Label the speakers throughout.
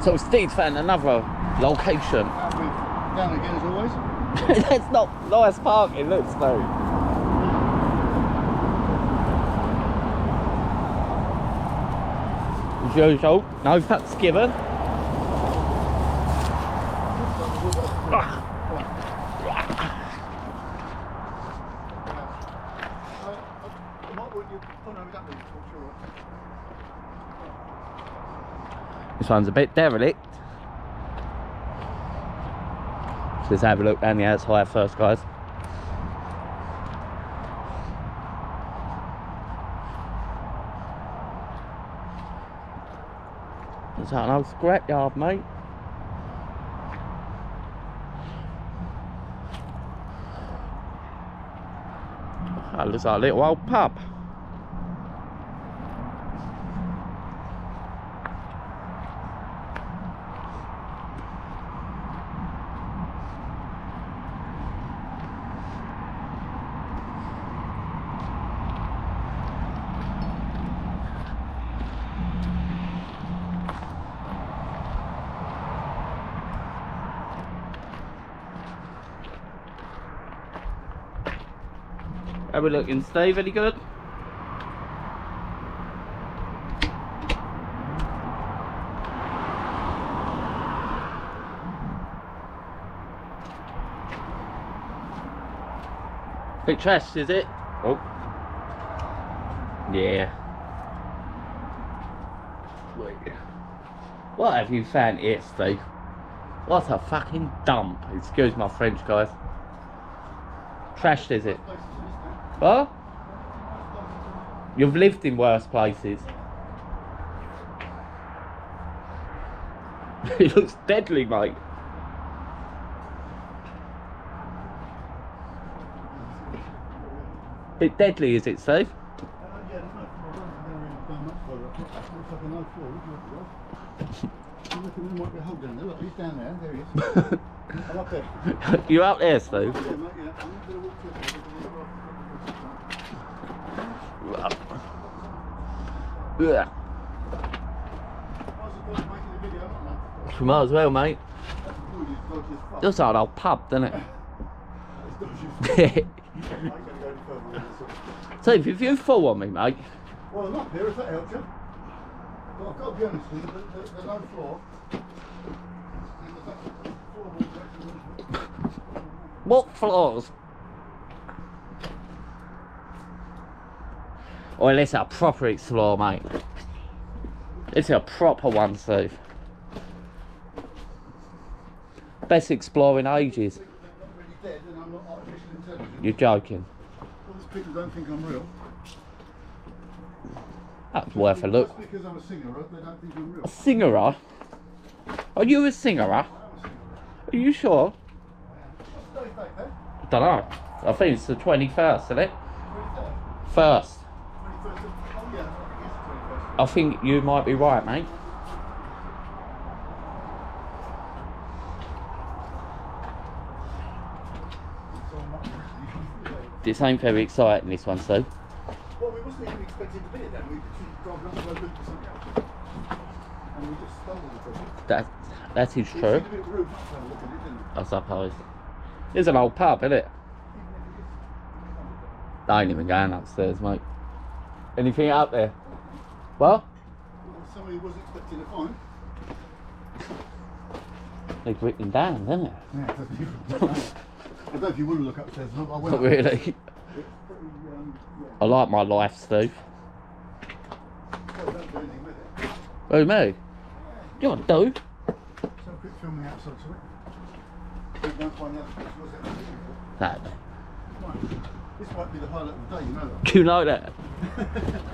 Speaker 1: So Steve's found another location.
Speaker 2: Down again as always.
Speaker 1: That's not nice parking, look, Steve. As usual, no fucks given. This one's a bit derelict. Let's have a look down the outside first, guys. It's like an old scrapyard, mate. That looks like a little old pub. How we looking, Steve? Any good? Bit trashed, is it? Oh. Yeah. Wait. What have you found here, Steve? What a fucking dump. Excuse my French, guys. Trashed, is it? What? You've lived in worse places. It looks deadly, mate. Bit deadly, is it, Steve? You up there, Steve? Yeah. You might as well, mate. Looks like an old pub, doesn't it? So if you fall on me, mate.
Speaker 2: Well, I'm up here, if that helps you. But I've got to be honest with you, the low floor.
Speaker 1: What floors? Or let's a proper explore, mate. It's a proper one, Steve. Best explore in ages. You're joking.
Speaker 2: All these people don't think I'm real.
Speaker 1: That's worth a look.
Speaker 2: Just because I'm a singer, they don't think I'm real.
Speaker 1: A singer? Are you a singer? Are you sure? I don't know. I think it's the 21st, isn't it? 1st. I think you might be right, mate. This ain't very exciting, this one, Steve.
Speaker 2: Well, we wasn't even expecting to be here then. We just drove around to go look for something else. And we just stumbled across it.
Speaker 1: That is
Speaker 2: It
Speaker 1: true.
Speaker 2: seemed a bit rude not to have a look at it, didn't it?
Speaker 1: I suppose. It's an old pub, isn't it? I ain't even going upstairs, mate. Anything up there? What?
Speaker 2: Somebody wasn't expecting to find.
Speaker 1: They've written down, isn't it?
Speaker 2: Yeah, that's different. I don't know if you want to look upstairs. I went
Speaker 1: Not
Speaker 2: up.
Speaker 1: really.
Speaker 2: It's pretty,
Speaker 1: I like my life, Steve.
Speaker 2: well, don't do anything with it.
Speaker 1: Who, me? You want to do?
Speaker 2: So quick filming outside to it. Don't find the other picture, was it?
Speaker 1: That.
Speaker 2: This might be the highlight of the day, you know that.
Speaker 1: You know that?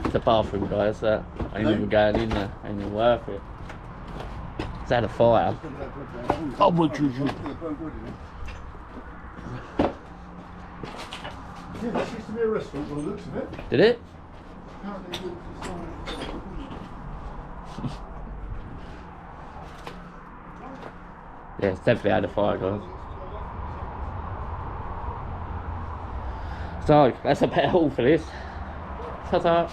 Speaker 1: It's a bathroom, guys. Ain't even going in there. Ain't even worth it. It's had a fire. Oh, what you do?
Speaker 2: Yeah, this used to be a restaurant by the looks of it.
Speaker 1: Did it?
Speaker 2: Apparently,
Speaker 1: Yeah, it's definitely had a fire, guys. So, that's about all for this. Ta-ta.